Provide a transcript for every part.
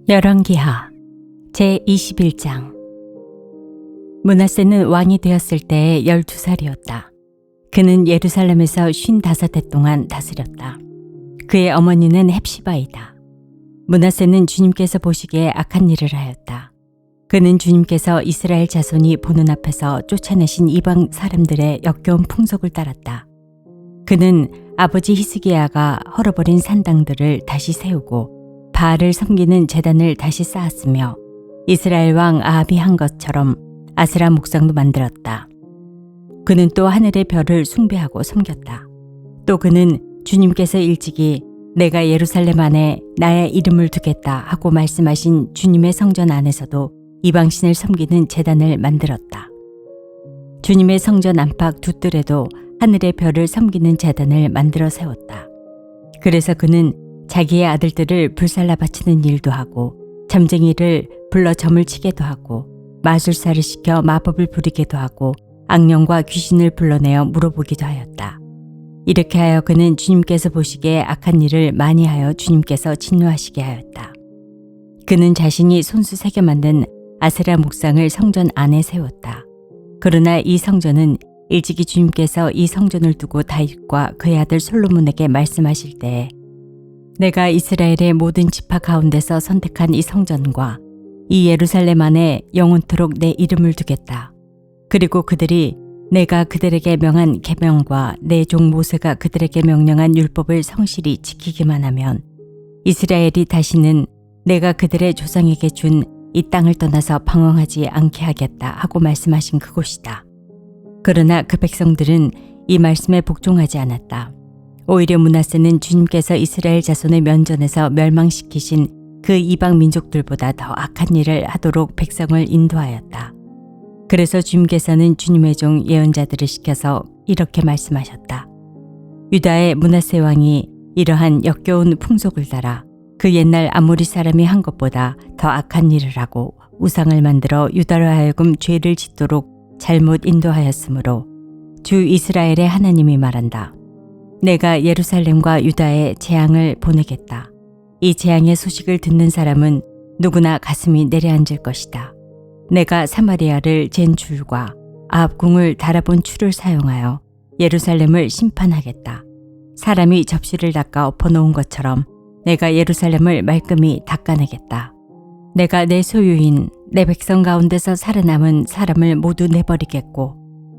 열왕기하 제21장. 므낫세는 왕이 되었을 때에 12살이었다. 그는 예루살렘에서 55해 동안 다스렸다. 그의 어머니는 헵시바이다. 므낫세는 주님께서 보시기에 악한 일을 하였다. 그는 주님께서 이스라엘 자손이 보는 앞에서 쫓아내신 이방 사람들의 역겨운 풍속을 따랐다. 그는 아버지 히스기야가 헐어버린 산당들을 다시 세우고 바알을 섬기는 제단을 다시 쌓았으며 이스라엘 왕 아합이 한 것처럼 아스라 목상도 만들었다. 그는 또 하늘의 별을 숭배하고 섬겼다. 또 그는 주님께서 일찍이 내가 예루살렘 안에 나의 이름을 두겠다 하고 말씀하신 주님의 성전 안에서도 이방신을 섬기는 제단을 만들었다. 주님의 성전 안팎 두 뜰에도 하늘의 별을 섬기는 제단을 만들어 세웠다. 그래서 그는 자기의 아들들을 불살라 바치는 일도 하고 점쟁이를 불러 점을 치게도 하고 마술사를 시켜 마법을 부리게도 하고 악령과 귀신을 불러내어 물어보기도 하였다. 이렇게 하여 그는 주님께서 보시기에 악한 일을 많이 하여 주님께서 진노하시게 하였다. 그는 자신이 손수 새겨 만든 아세라 목상을 성전 안에 세웠다. 그러나 이 성전은 일찍이 주님께서 이 성전을 두고 다윗과 그의 아들 솔로몬에게 말씀하실 때에 내가 이스라엘의 모든 지파 가운데서 선택한 이 성전과 이 예루살렘 안에 영원토록 내 이름을 두겠다. 그리고 그들이 내가 그들에게 명한 계명과 내 종 모세가 그들에게 명령한 율법을 성실히 지키기만 하면 이스라엘이 다시는 내가 그들의 조상에게 준 이 땅을 떠나서 방황하지 않게 하겠다 하고 말씀하신 그곳이다. 그러나 그 백성들은 이 말씀에 복종하지 않았다. 오히려 므낫세는 주님께서 이스라엘 자손의 면전에서 멸망시키신 그 이방 민족들보다 더 악한 일을 하도록 백성을 인도하였다. 그래서 주님께서는 주님의 종 예언자들을 시켜서 이렇게 말씀하셨다. 유다의 므낫세 왕이 이러한 역겨운 풍속을 따라 그 옛날 아모리 사람이 한 것보다 더 악한 일을 하고 우상을 만들어 유다로 하여금 죄를 짓도록 잘못 인도하였으므로 주 이스라엘의 하나님이 말한다. 내가 예루살렘과 유다에 재앙을 보내겠다. 이 재앙의 소식을 듣는 사람은 누구나 가슴이 내려앉을 것이다. 내가 사마리아를 잰 줄과 아합궁을 달아본 추를 사용하여 예루살렘을 심판하겠다. 사람이 접시를 닦아 엎어놓은 것처럼 내가 예루살렘을 말끔히 닦아내겠다. 내가 내 소유인 내 백성 가운데서 살아남은 사람을 모두 내버리겠고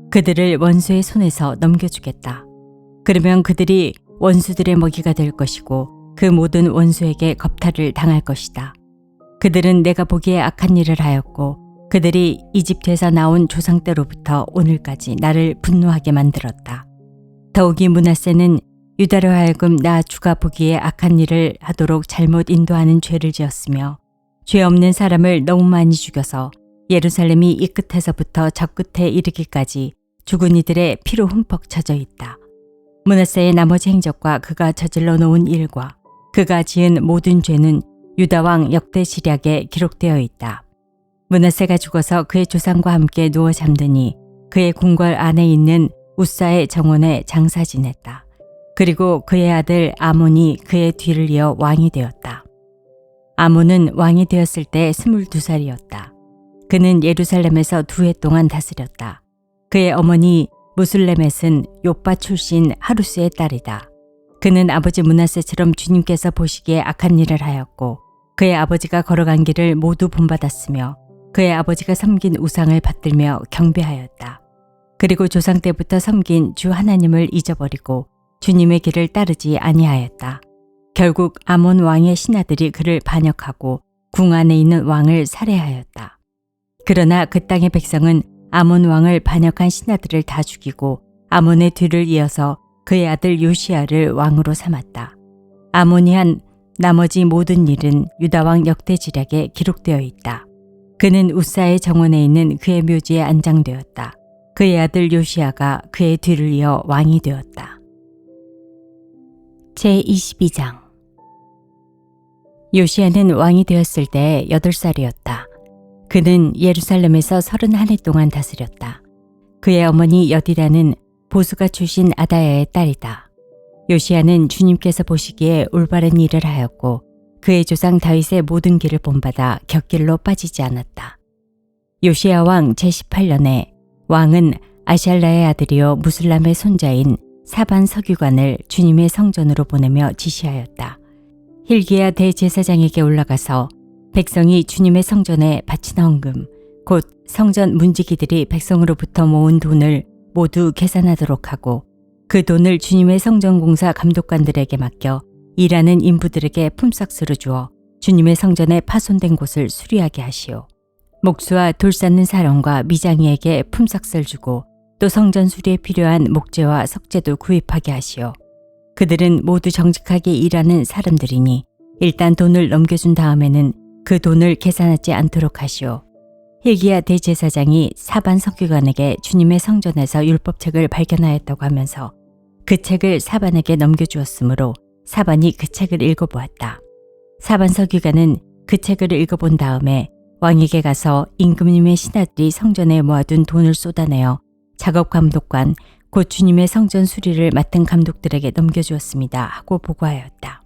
그들을 원수의 손에서 넘겨주겠다. 그러면 그들이 원수들의 먹이가 될 것이고 그 모든 원수에게 겁탈을 당할 것이다. 그들은 내가 보기에 악한 일을 하였고 그들이 이집트에서 나온 조상 때로부터 오늘까지 나를 분노하게 만들었다. 더욱이 므낫세는 유다로 하여금 나 주가 보기에 악한 일을 하도록 잘못 인도하는 죄를 지었으며 죄 없는 사람을 너무 많이 죽여서 예루살렘이 이 끝에서부터 저 끝에 이르기까지 죽은 이들의 피로 흠뻑 젖어 있다. 므낫세의 나머지 행적과 그가 저질러 놓은 일과 그가 지은 모든 죄는 유다 왕 역대시략에 기록되어 있다. 므낫세가 죽어서 그의 조상과 함께 누워 잠드니 그의 궁궐 안에 있는 우사의 정원에 장사 지냈다. 그리고 그의 아들 아몬이 그의 뒤를 이어 왕이 되었다. 아몬은 왕이 되었을 때 22살이었다. 그는 예루살렘에서 2해 동안 다스렸다. 그의 어머니 무슬레멧은 욥바 출신 하루스의 딸이다. 그는 아버지 므낫세처럼 주님께서 보시기에 악한 일을 하였고 그의 아버지가 걸어간 길을 모두 본받았으며 그의 아버지가 섬긴 우상을 받들며 경배하였다. 그리고 조상 때부터 섬긴 주 하나님을 잊어버리고 주님의 길을 따르지 아니하였다. 결국 아몬 왕의 신하들이 그를 반역하고 궁 안에 있는 왕을 살해하였다. 그러나 그 땅의 백성은 아몬 왕을 반역한 신하들을 다 죽이고 아몬의 뒤를 이어서 그의 아들 요시야를 왕으로 삼았다. 아몬이 한 나머지 모든 일은 유다 왕 역대지략에 기록되어 있다. 그는 우사의 정원에 있는 그의 묘지에 안장되었다. 그의 아들 요시야가 그의 뒤를 이어 왕이 되었다. 제22장. 요시야는 왕이 되었을 때 8살이었다. 그는 예루살렘에서 31해 동안 다스렸다. 그의 어머니 여디다는 보수가 출신 아다야의 딸이다. 요시야는 주님께서 보시기에 올바른 일을 하였고 그의 조상 다윗의 모든 길을 본받아 곁길로 빠지지 않았다. 요시야 왕 제18년에 왕은 아샬라의 아들이요 무슬람의 손자인 사반 서기관을 주님의 성전으로 보내며 지시하였다. hil기야 대제사장에게 올라가서 백성이 주님의 성전에 바친 헌금, 곧 성전 문지기들이 백성으로부터 모은 돈을 모두 계산하도록 하고 그 돈을 주님의 성전 공사 감독관들에게 맡겨 일하는 인부들에게 품삯으로 주어 주님의 성전에 파손된 곳을 수리하게 하시오. 목수와 돌 쌓는 사람과 미장이에게 품삯을 주고 또 성전 수리에 필요한 목재와 석재도 구입하게 하시오. 그들은 모두 정직하게 일하는 사람들이니 일단 돈을 넘겨준 다음에는 그 돈을 계산하지 않도록 하시오. hil기야 대제사장이 사반 서기관에게 주님의 성전에서 율법책을 발견하였다고 하면서 그 책을 사반에게 넘겨주었으므로 사반이 그 책을 읽어보았다. 사반 서기관은 그 책을 읽어본 다음에 왕에게 가서 임금님의 신하들이 성전에 모아둔 돈을 쏟아내어 작업 감독관, 곧 주님의 성전 수리를 맡은 감독들에게 넘겨주었습니다 하고 보고하였다.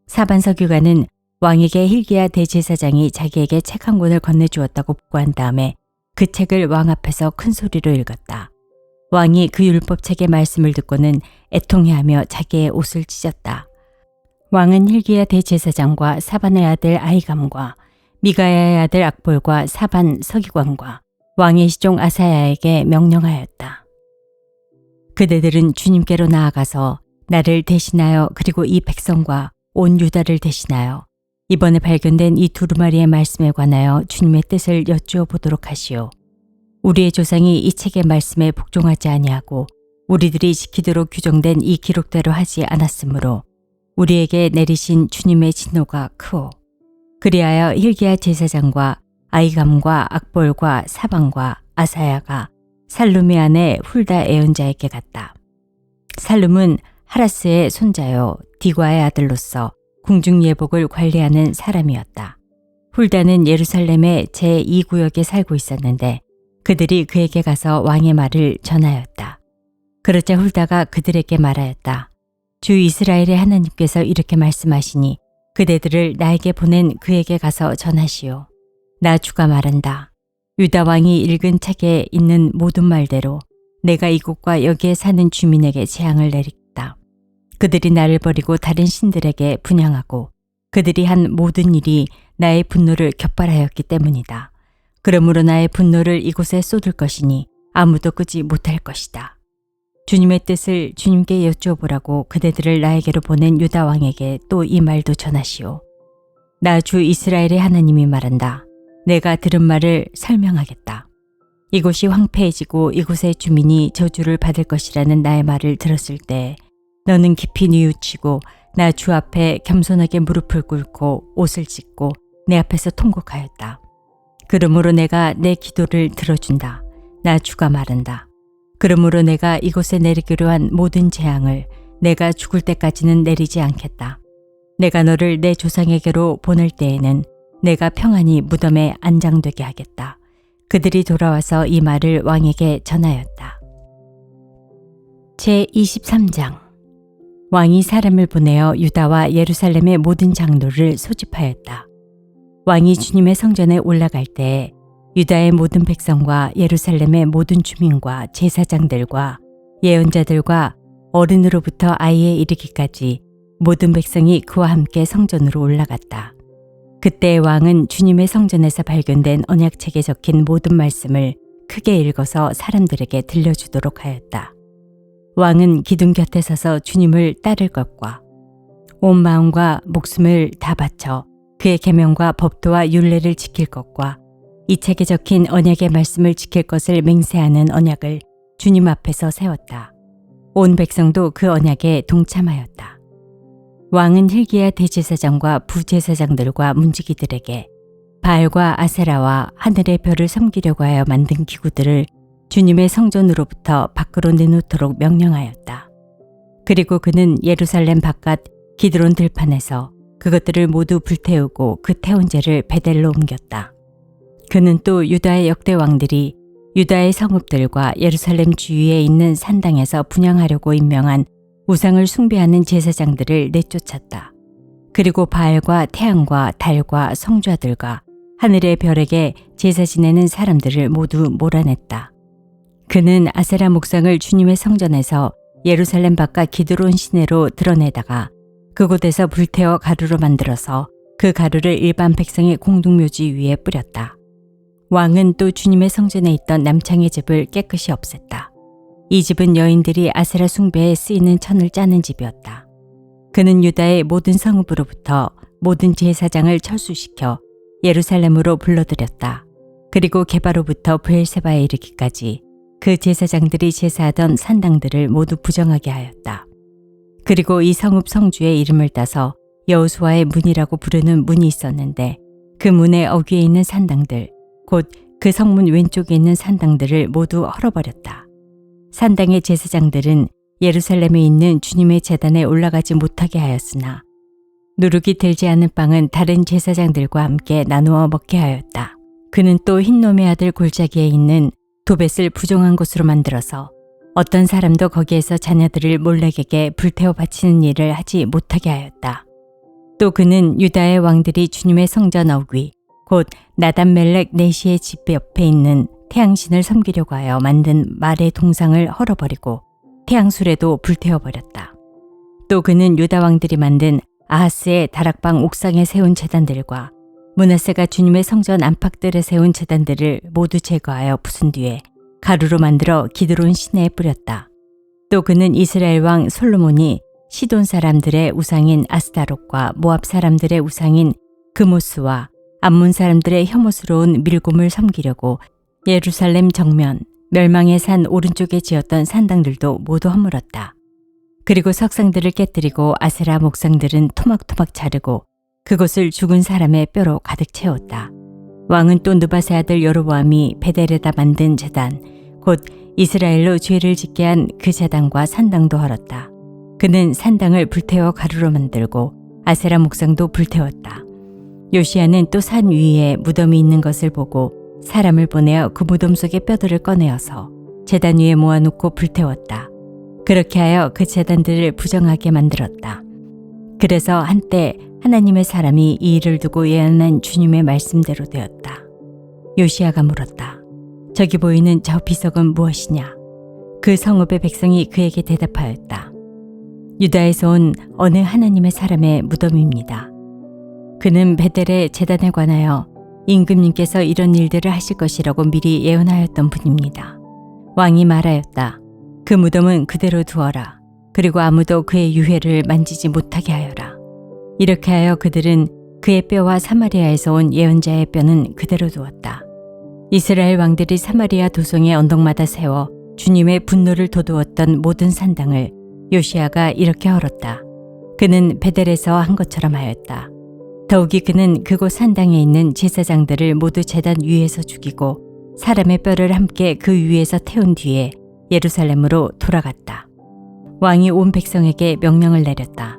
사반 서기관은 왕에게 hil기야 대제사장이 자기에게 책 한 권을 건네주었다고 보고한 다음에 그 책을 왕 앞에서 큰 소리로 읽었다. 왕이 그 율법책의 말씀을 듣고는 애통해하며 자기의 옷을 찢었다. 왕은 hil기야 대제사장과 사반의 아들 아히감과 미가야의 아들 악볼과 사반 서기관과 왕의 시종 아사야에게 명령하였다. 그대들은 주님께로 나아가서 나를 대신하여 그리고 이 백성과 온 유다를 대신하여 이번에 발견된 이 두루마리의 말씀에 관하여 주님의 뜻을 여쭈어 보도록 하시오. 우리의 조상이 이 책의 말씀에 복종하지 아니하고 우리들이 지키도록 규정된 이 기록대로 하지 않았으므로 우리에게 내리신 주님의 진노가 크오. 그리하여 hil기야 제사장과 아히감과 악볼과 사반과 아사야가 살룸의 아내 훌다 애언자에게 갔다. 살룸은 하라스의 손자요 디과의 아들로서 궁중 예복을 관리하는 사람이었다. 훌다는 예루살렘의 제2구역에 살고 있었는데 그들이 그에게 가서 왕의 말을 전하였다. 그러자 훌다가 그들에게 말하였다. 주 이스라엘의 하나님께서 이렇게 말씀하시니 그대들을 나에게 보낸 그에게 가서 전하시오. 나 주가 말한다. 유다 왕이 읽은 책에 있는 모든 말대로 내가 이곳과 여기에 사는 주민에게 재앙을 내리겠다. 그들이 나를 버리고 다른 신들에게 분향하고 그들이 한 모든 일이 나의 분노를 격발하였기 때문이다. 그러므로 나의 분노를 이곳에 쏟을 것이니 아무도 끄지 못할 것이다. 주님의 뜻을 주님께 여쭈어보라고 그대들을 나에게로 보낸 유다 왕에게 또 이 말도 전하시오. 나 주 이스라엘의 하나님이 말한다. 내가 들은 말을 설명하겠다. 이곳이 황폐해지고 이곳의 주민이 저주를 받을 것이라는 나의 말을 들었을 때 너는 깊이 뉘우치고 나 주 앞에 겸손하게 무릎을 꿇고 옷을 찢고 내 앞에서 통곡하였다. 그러므로 내가 내 기도를 들어준다. 나 주가 말한다. 그러므로 내가 이곳에 내리기로 한 모든 재앙을 내가 죽을 때까지는 내리지 않겠다. 내가 너를 내 조상에게로 보낼 때에는 내가 평안히 무덤에 안장되게 하겠다. 그들이 돌아와서 이 말을 왕에게 전하였다. 제23장 왕이 사람을 보내어 유다와 예루살렘의 모든 장로를 소집하였다. 왕이 주님의 성전에 올라갈 때에 유다의 모든 백성과 예루살렘의 모든 주민과 제사장들과 예언자들과 어른으로부터 아이에 이르기까지 모든 백성이 그와 함께 성전으로 올라갔다. 그때 왕은 주님의 성전에서 발견된 언약책에 적힌 모든 말씀을 크게 읽어서 사람들에게 들려주도록 하였다. 왕은 기둥 곁에 서서 주님을 따를 것과 온 마음과 목숨을 다 바쳐 그의 계명과 법도와 율례를 지킬 것과 이 책에 적힌 언약의 말씀을 지킬 것을 맹세하는 언약을 주님 앞에서 세웠다. 온 백성도 그 언약에 동참하였다. 왕은 hil기야 대제사장과 부제사장들과 문지기들에게 바알과 아세라와 하늘의 별을 섬기려고 하여 만든 기구들을 주님의 성전으로부터 밖으로 내놓도록 명령하였다. 그리고 그는 예루살렘 바깥 기드론 들판에서 그것들을 모두 불태우고 그 태운 재를 베델로 옮겼다. 그는 또 유다의 역대 왕들이 유다의 성읍들과 예루살렘 주위에 있는 산당에서 분향하려고 임명한 우상을 숭배하는 제사장들을 내쫓았다. 그리고 바알과 태양과 달과 성좌들과 하늘의 별에게 제사 지내는 사람들을 모두 몰아냈다. 그는 아세라 목상을 주님의 성전에서 예루살렘 바깥 기드론 시내로 드러내다가 그곳에서 불태워 가루로 만들어서 그 가루를 일반 백성의 공동묘지 위에 뿌렸다. 왕은 또 주님의 성전에 있던 남창의 집을 깨끗이 없앴다. 이 집은 여인들이 아세라 숭배에 쓰이는 천을 짜는 집이었다. 그는 유다의 모든 성읍으로부터 모든 제사장을 철수시켜 예루살렘으로 불러들였다. 그리고 게바로부터 브엘세바에 이르기까지 그 제사장들이 제사하던 산당들을 모두 부정하게 하였다. 그리고 이 성읍 성주의 이름을 따서 여호수아의 문이라고 부르는 문이 있었는데 그 문의 어귀에 있는 산당들, 곧 그 성문 왼쪽에 있는 산당들을 모두 헐어버렸다. 산당의 제사장들은 예루살렘에 있는 주님의 제단에 올라가지 못하게 하였으나 누룩이 들지 않은 빵은 다른 제사장들과 함께 나누어 먹게 하였다. 그는 또 흰놈의 아들 골짜기에 있는 도벳을 부정한 곳으로 만들어서 어떤 사람도 거기에서 자녀들을 몰렉에게 불태워 바치는 일을 하지 못하게 하였다. 또 그는 유다의 왕들이 주님의 성전 어귀, 곧 나단멜렉 네시의 집 옆에 있는 태양신을 섬기려고 하여 만든 말의 동상을 헐어버리고 태양술에도 불태워버렸다. 또 그는 유다 왕들이 만든 아하스의 다락방 옥상에 세운 제단들과 므낫세가 주님의 성전 안팎들에 세운 제단들을 모두 제거하여 부순 뒤에 가루로 만들어 기드론 시내에 뿌렸다. 또 그는 이스라엘 왕 솔로몬이 시돈 사람들의 우상인 아스타롯과 모압 사람들의 우상인 그모스와 암몬 사람들의 혐오스러운 밀곰을 섬기려고 예루살렘 정면 멸망의 산 오른쪽에 지었던 산당들도 모두 허물었다. 그리고 석상들을 깨뜨리고 아세라 목상들은 토막토막 자르고 그곳을 죽은 사람의 뼈로 가득 채웠다. 왕은 또 느바세 아들 여로보암이 베델에다 만든 제단, 곧 이스라엘로 죄를 짓게 한 그 제단과 산당도 헐었다. 그는 산당을 불태워 가루로 만들고 아세라 목상도 불태웠다. 요시야는 또 산 위에 무덤이 있는 것을 보고 사람을 보내어 그 무덤 속의 뼈들을 꺼내어서 제단 위에 모아놓고 불태웠다. 그렇게 하여 그 제단들을 부정하게 만들었다. 그래서 한때 하나님의 사람이 이 일을 두고 예언한 주님의 말씀대로 되었다. 요시야가 물었다. 저기 보이는 저 비석은 무엇이냐? 그 성읍의 백성이 그에게 대답하였다. 유다에서 온 어느 하나님의 사람의 무덤입니다. 그는 베델의 제단에 관하여 임금님께서 이런 일들을 하실 것이라고 미리 예언하였던 분입니다. 왕이 말하였다. 그 무덤은 그대로 두어라. 그리고 아무도 그의 유해를 만지지 못하게 하여라. 이렇게 하여 그들은 그의 뼈와 사마리아에서 온 예언자의 뼈는 그대로 두었다. 이스라엘 왕들이 사마리아 도성의 언덕마다 세워 주님의 분노를 돋우었던 모든 산당을 요시야가 이렇게 헐었다. 그는 베델에서 한 것처럼 하였다. 더욱이 그는 그곳 산당에 있는 제사장들을 모두 제단 위에서 죽이고 사람의 뼈를 함께 그 위에서 태운 뒤에 예루살렘으로 돌아갔다. 왕이 온 백성에게 명령을 내렸다.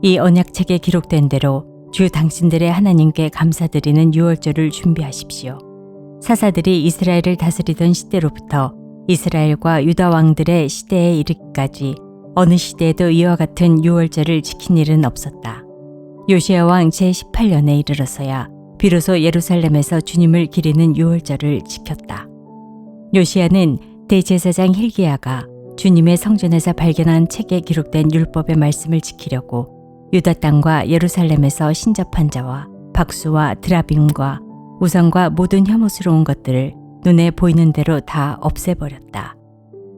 이 언약책에 기록된 대로 주 당신들의 하나님께 감사드리는 유월절을 준비하십시오. 사사들이 이스라엘을 다스리던 시대로부터 이스라엘과 유다 왕들의 시대에 이르기까지 어느 시대에도 이와 같은 유월절을 지킨 일은 없었다. 요시야 왕 제18년에 이르러서야 비로소 예루살렘에서 주님을 기리는 유월절을 지켰다. 요시야는 대제사장 hil기야가 주님의 성전에서 발견한 책에 기록된 율법의 말씀을 지키려고 유다 땅과 예루살렘에서 신접한 자와 박수와 드라빔과 우상과 모든 혐오스러운 것들을 눈에 보이는 대로 다 없애버렸다.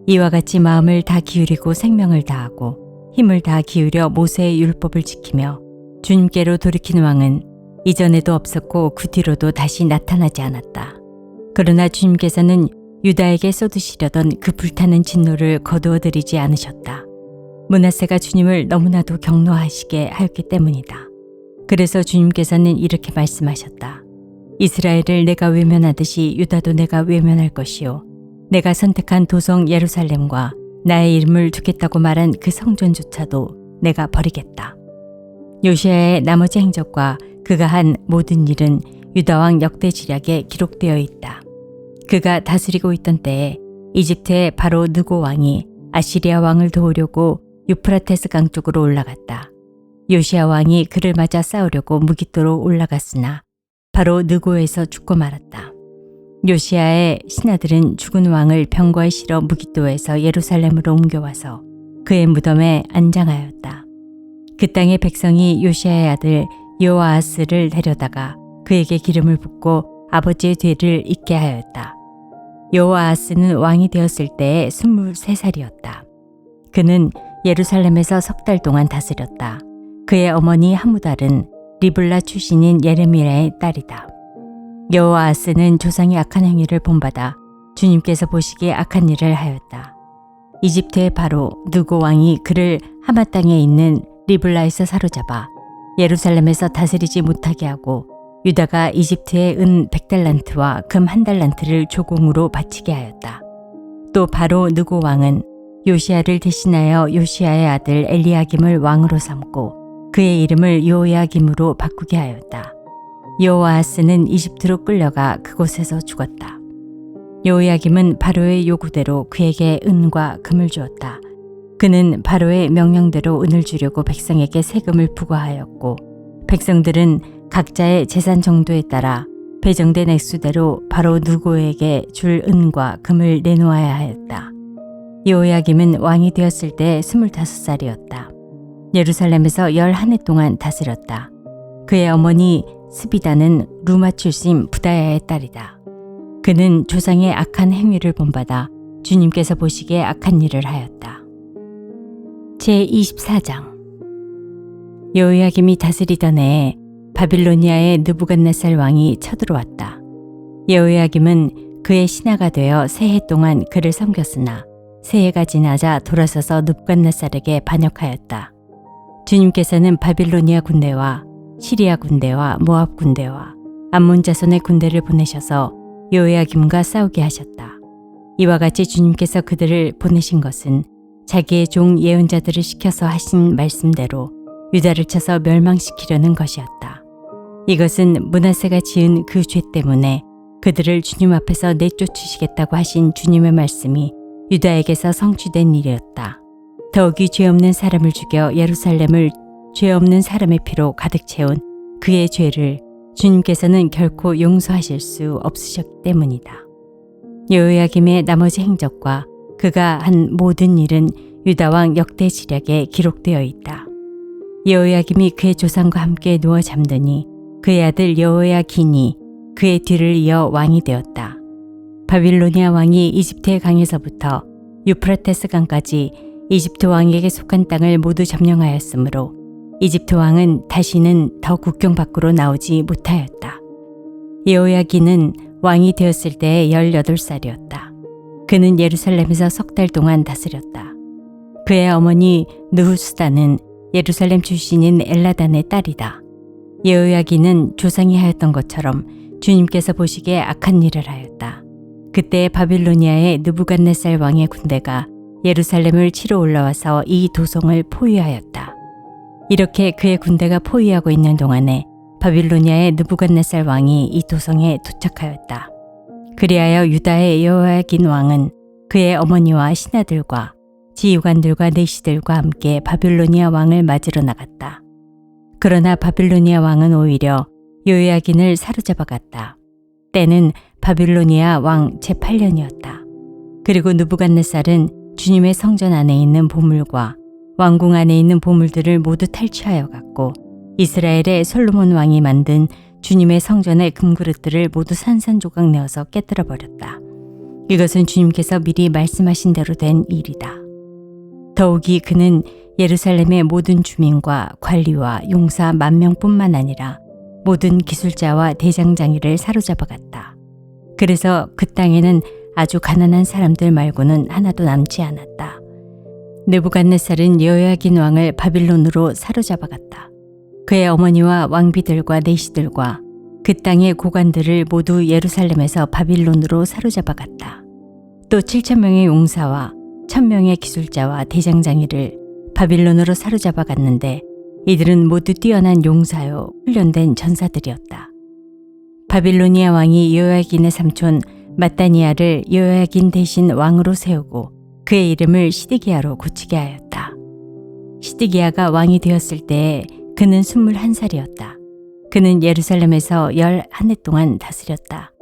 이와 같이 마음을 다 기울이고 생명을 다하고 힘을 다 기울여 모세의 율법을 지키며 주님께로 돌이킨 왕은 이전에도 없었고 그 뒤로도 다시 나타나지 않았다. 그러나 주님께서는 유다에게 쏟으시려던 그 불타는 진노를 거두어들이지 않으셨다. 므낫세가 주님을 너무나도 경노하시게 하였기 때문이다. 그래서 주님께서는 이렇게 말씀하셨다. 이스라엘을 내가 외면하듯이 유다도 내가 외면할 것이요. 내가 선택한 도성 예루살렘과 나의 이름을 두겠다고 말한 그 성전조차도 내가 버리겠다. 요시야의 나머지 행적과 그가 한 모든 일은 유다왕 역대지략에 기록되어 있다. 그가 다스리고 있던 때에 이집트의 바로 느고 왕이 아시리아 왕을 도우려고 유프라테스 강 쪽으로 올라갔다. 요시야 왕이 그를 맞아 싸우려고 무깃도로 올라갔으나 바로 느고에서 죽고 말았다. 요시야의 신하들은 죽은 왕을 병거에 실어 무깃도에서 예루살렘으로 옮겨와서 그의 무덤에 안장하였다. 그 땅의 백성이 요시야의 아들 여호아하스를 데려다가 그에게 기름을 붓고 아버지의 죄를 잊게 하였다. 여호아하스는 왕이 되었을 때에 23살이었다. 그는 예루살렘에서 석 달 동안 다스렸다. 그의 어머니 하무달은 리블라 출신인 예레미야의 딸이다. 여호아하스는 조상의 악한 행위를 본받아 주님께서 보시기에 악한 일을 하였다. 이집트의 바로 느고 왕이 그를 하마 땅에 있는 리블라에서 사로잡아 예루살렘에서 다스리지 못하게 하고 유다가 이집트의 은 100달란트와 금 1달란트를 조공으로 바치게 하였다. 또 바로 느고 왕은 요시야를 대신하여 요시야의 아들 엘리야김을 왕으로 삼고 그의 이름을 요야김으로 바꾸게 하였다. 여호아하스는 이집트로 끌려가 그곳에서 죽었다. 요야김은 바로의 요구대로 그에게 은과 금을 주었다. 그는 바로의 명령대로 은을 주려고 백성에게 세금을 부과하였고 백성들은 각자의 재산 정도에 따라 배정된 액수대로 바로 느고에게 줄 은과 금을 내놓아야 하였다. 여호야김은 왕이 되었을 때 25살이었다. 예루살렘에서 11해 동안 다스렸다. 그의 어머니 스비다는 루마 출신 부다야의 딸이다. 그는 조상의 악한 행위를 본받아 주님께서 보시기에 악한 일을 하였다. 제24장 여호야김이 다스리던 해에 바빌로니아의 느부갓네살 왕이 쳐들어왔다. 여호야김은 그의 신하가 되어 3해 동안 그를 섬겼으나 새해가 지나자 돌아서서 느부갓네살에게 반역하였다. 주님께서는 바빌로니아 군대와 시리아 군대와 모압 군대와 암몬 자손의 군대를 보내셔서 여호야김과 싸우게 하셨다. 이와 같이 주님께서 그들을 보내신 것은 자기의 종 예언자들을 시켜서 하신 말씀대로 유다를 쳐서 멸망시키려는 것이었다. 이것은 므낫세가 지은 그 죄 때문에 그들을 주님 앞에서 내쫓으시겠다고 하신 주님의 말씀이 유다에게서 성취된 일이었다. 더욱이 죄 없는 사람을 죽여 예루살렘을 죄 없는 사람의 피로 가득 채운 그의 죄를 주님께서는 결코 용서하실 수 없으셨기 때문이다. 여호야김의 나머지 행적과 그가 한 모든 일은 유다왕 역대지략에 기록되어 있다. 여호야김이 그의 조상과 함께 누워 잠드니 그의 아들 여호야긴이 그의 뒤를 이어 왕이 되었다. 바빌로니아 왕이 이집트의 강에서부터 유프라테스 강까지 이집트 왕에게 속한 땅을 모두 점령하였으므로 이집트 왕은 다시는 더 국경 밖으로 나오지 못하였다. 여호야긴은 왕이 되었을 때에 18살이었다. 그는 예루살렘에서 석 달 동안 다스렸다. 그의 어머니 느후수다는 예루살렘 출신인 엘라단의 딸이다. 여호야긴은 조상이 하였던 것처럼 주님께서 보시기에 악한 일을 하였다. 그때 바빌로니아의 느부갓네살 왕의 군대가 예루살렘을 치러 올라와서 이 도성을 포위하였다. 이렇게 그의 군대가 포위하고 있는 동안에 바빌로니아의 느부갓네살 왕이 이 도성에 도착하였다. 그리하여 유다의 여호야긴 왕은 그의 어머니와 신하들과 지휘관들과 내시들과 함께 바빌로니아 왕을 맞으러 나갔다. 그러나 바빌로니아 왕은 오히려 여호야긴을 사로잡아 갔다. 때는 바빌로니아 왕 제8년이었다. 그리고 느부갓네살은 주님의 성전 안에 있는 보물과 왕궁 안에 있는 보물들을 모두 탈취하여 갔고 이스라엘의 솔로몬 왕이 만든 주님의 성전의 금그릇들을 모두 산산조각 내어서 깨뜨려 버렸다. 이것은 주님께서 미리 말씀하신 대로 된 일이다. 더욱이 그는 예루살렘의 모든 주민과 관리와 용사 10,000명뿐만 아니라 모든 기술자와 대장장이를 사로잡아 갔다. 그래서 그 땅에는 아주 가난한 사람들 말고는 하나도 남지 않았다. 느부갓네살은 여호야긴 왕을 바빌론으로 사로잡아 갔다. 그의 어머니와 왕비들과 내시들과 그 땅의 고관들을 모두 예루살렘에서 바빌론으로 사로잡아 갔다. 또 7,000명의 용사와 1,000명의 기술자와 대장장이를 바빌론으로 사로잡아 갔는데 이들은 모두 뛰어난 용사요 훈련된 전사들이었다. 바빌로니아 왕이 여호야긴의 삼촌 마따니아를 여호야긴 대신 왕으로 세우고 그의 이름을 시드기야로 고치게 하였다. 시드기야가 왕이 되었을 때에 그는 21살이었다. 그는 예루살렘에서 11해 동안 다스렸다.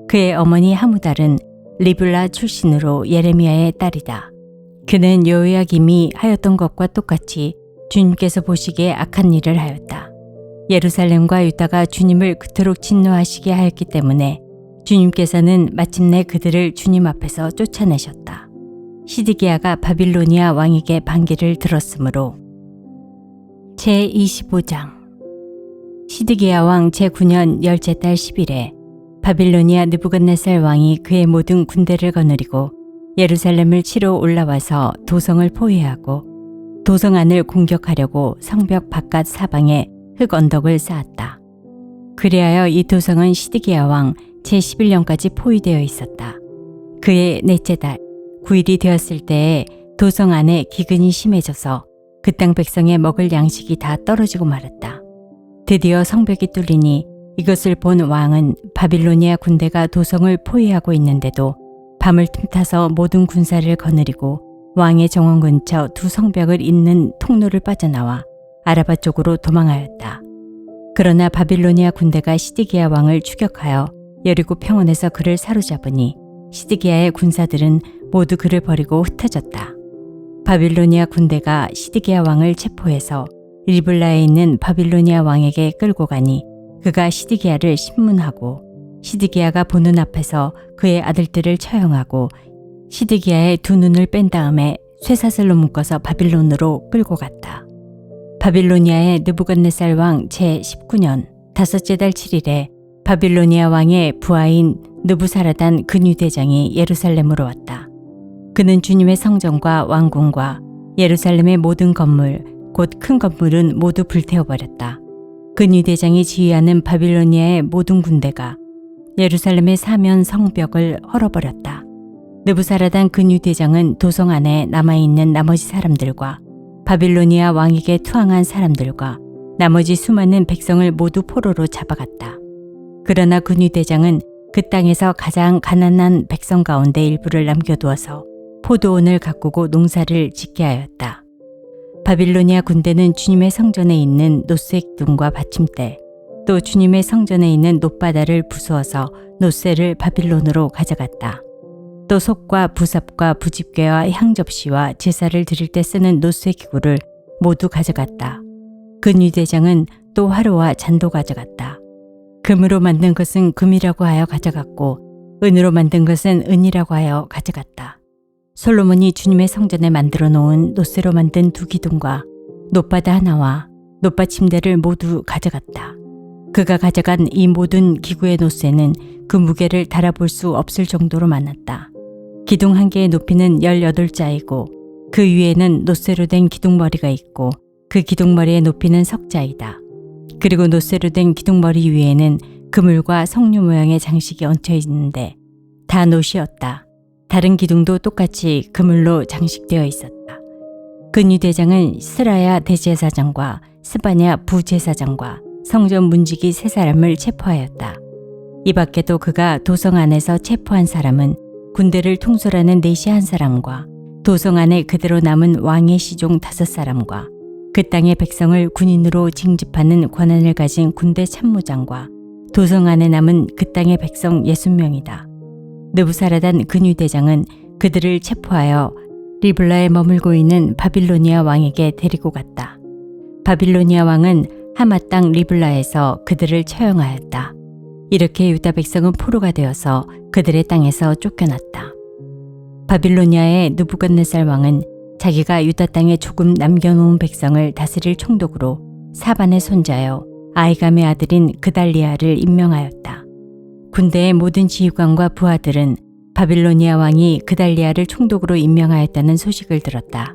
그의 어머니 하무달은 리블라 출신으로 예레미야의 딸이다. 그는 여호야김이 하였던 것과 똑같이 주님께서 보시기에 악한 일을 하였다. 예루살렘과 유다가 주님을 그토록 진노하시게 하였기 때문에 주님께서는 마침내 그들을 주님 앞에서 쫓아내셨다. 시드기야가 바빌로니아 왕에게 반기를 들었으므로. 제25장. 시드기야 왕 제9년 열째 달 10일에 바빌로니아 느부갓네살 왕이 그의 모든 군대를 거느리고 예루살렘을 치러 올라와서 도성을 포위하고 도성 안을 공격하려고 성벽 바깥 사방에 흙 언덕을 쌓았다. 그리하여 이 도성은 시드기야 왕 제11년까지 포위되어 있었다. 그의 넷째 달 9일이 되었을 때에 도성 안에 기근이 심해져서 그 땅 백성의 먹을 양식이 다 떨어지고 말았다. 드디어 성벽이 뚫리니 이것을 본 왕은 바빌로니아 군대가 도성을 포위하고 있는데도 밤을 틈타서 모든 군사를 거느리고 왕의 정원 근처 두 성벽을 잇는 통로를 빠져나와 아라바 쪽으로 도망하였다. 그러나 바빌로니아 군대가 시드기야 왕을 추격하여 여리고 평원에서 그를 사로잡으니 시드기야의 군사들은 모두 그를 버리고 흩어졌다. 바빌로니아 군대가 시드기야 왕을 체포해서 리블라에 있는 바빌로니아 왕에게 끌고 가니 그가 시드기야를 신문하고 시드기야가 보는 앞에서 그의 아들들을 처형하고 시드기야의 두 눈을 뺀 다음에 쇠사슬로 묶어서 바빌론으로 끌고 갔다. 바빌로니아의 느부갓네살 왕 제19년 다섯째 달 7일에 바빌로니아 왕의 부하인 느부사라단 근유대장이 예루살렘으로 왔다. 그는 주님의 성전과 왕궁과 예루살렘의 모든 건물, 곧 큰 건물은 모두 불태워버렸다. 근유대장이 지휘하는 바빌로니아의 모든 군대가 예루살렘의 사면 성벽을 헐어버렸다. 느부사라단 근유대장은 도성 안에 남아있는 나머지 사람들과 바빌로니아 왕에게 투항한 사람들과 나머지 수많은 백성을 모두 포로로 잡아갔다. 그러나 근유대장은 그 땅에서 가장 가난한 백성 가운데 일부를 남겨두어서 포도원을 가꾸고 농사를 짓게 하였다. 바빌로니아 군대는 주님의 성전에 있는 노쇠 기둥과 받침대, 또 주님의 성전에 있는 놋바다를 부수어서 놋쇠를 바빌론으로 가져갔다. 또 속과 부삽과 부집괴와 향접시와 제사를 드릴 때 쓰는 놋쇠 기구를 모두 가져갔다. 근유대장은 또 화로와 잔도 가져갔다. 금으로 만든 것은 금이라고 하여 가져갔고 은으로 만든 것은 은이라고 하여 가져갔다. 솔로몬이 주님의 성전에 만들어 놓은 놋쇠로 만든 두 기둥과 놋바다 하나와 놋받침대를 모두 가져갔다. 그가 가져간 이 모든 기구의 놋쇠는 그 무게를 달아볼 수 없을 정도로 많았다. 기둥 한 개의 높이는 18자이고 그 위에는 놋쇠로 된 기둥머리가 있고 그 기둥머리의 높이는 석자이다. 그리고 놋쇠로 된 기둥머리 위에는 그물과 석류 모양의 장식이 얹혀 있는데 다 놋이었다. 다른 기둥도 똑같이 그물로 장식되어 있었다. 근유대장은 스라야 대제사장과 스바냐 부제사장과 성전 문지기 세 사람을 체포하였다. 이 밖에도 그가 도성 안에서 체포한 사람은 군대를 통솔하는 내시 한 사람과 도성 안에 그대로 남은 왕의 시종 5사람과 그 땅의 백성을 군인으로 징집하는 권한을 가진 군대 참모장과 도성 안에 남은 그 땅의 백성 60명이다. 느부사라단 근유대장은 그들을 체포하여 리블라에 머물고 있는 바빌로니아 왕에게 데리고 갔다. 바빌로니아 왕은 하마 땅 리블라에서 그들을 처형하였다. 이렇게 유다 백성은 포로가 되어서 그들의 땅에서 쫓겨났다. 바빌로니아의 느부갓네살 왕은 자기가 유다 땅에 조금 남겨놓은 백성을 다스릴 총독으로 사반의 손자여 아이감의 아들인 그달리아를 임명하였다. 군대의 모든 지휘관과 부하들은 바빌로니아 왕이 그달리아를 총독으로 임명하였다는 소식을 들었다.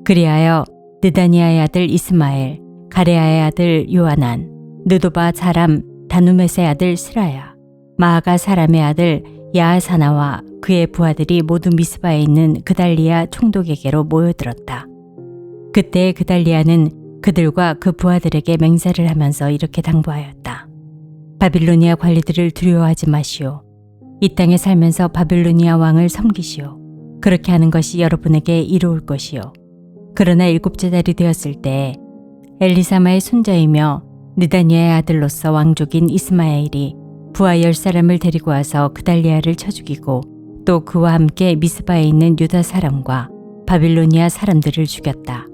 그리하여 느다니아의 아들 이스마엘, 가레아의 아들 요하난, 느도바 사람 다누메스의 아들 스라야, 마아가 사람의 아들 야하사나와 그의 부하들이 모두 미스바에 있는 그달리아 총독에게로 모여들었다. 그때 그달리아는 그들과 그 부하들에게 맹세를 하면서 이렇게 당부하였다. 바빌로니아 관리들을 두려워하지 마시오. 이 땅에 살면서 바빌로니아 왕을 섬기시오. 그렇게 하는 것이 여러분에게 이로울 것이요. 그러나 7째 달이 되었을 때 엘리사마의 손자이며 느다니아의 아들로서 왕족인 이스마엘이 부하 10사람을 데리고 와서 그달리아를 쳐 죽이고 또 그와 함께 미스바에 있는 유다 사람과 바빌로니아 사람들을 죽였다.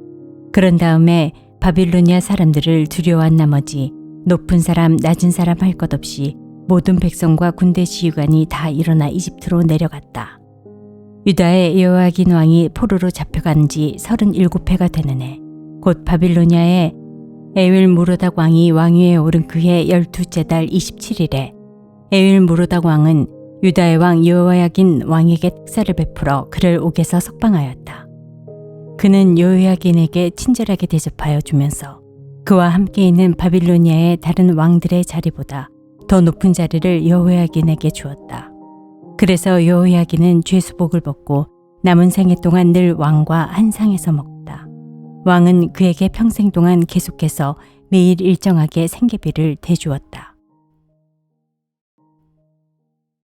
그런 다음에 바빌로니아 사람들을 두려워한 나머지 높은 사람 낮은 사람 할 것 없이 모든 백성과 군대 지휘관이 다 일어나 이집트로 내려갔다. 유다의 여호야긴 왕이 포로로 잡혀간 지 37해가 되는 해, 곧 바빌로니아의 에윌무로닥 왕이 왕위에 오른 그해 12째 달 27일에 에윌무로닥 왕은 유다의 왕 여호야긴 왕에게 특사를 베풀어 그를 옥에서 석방하였다. 그는 여호야긴에게 친절하게 대접하여 주면서 그와 함께 있는 바빌로니아의 다른 왕들의 자리보다 더 높은 자리를 여호야긴에게 주었다. 그래서 여호야긴은 죄수복을 벗고 남은 생애 동안 늘 왕과 한 상에서 먹다. 왕은 그에게 평생 동안 계속해서 매일 일정하게 생계비를 대주었다.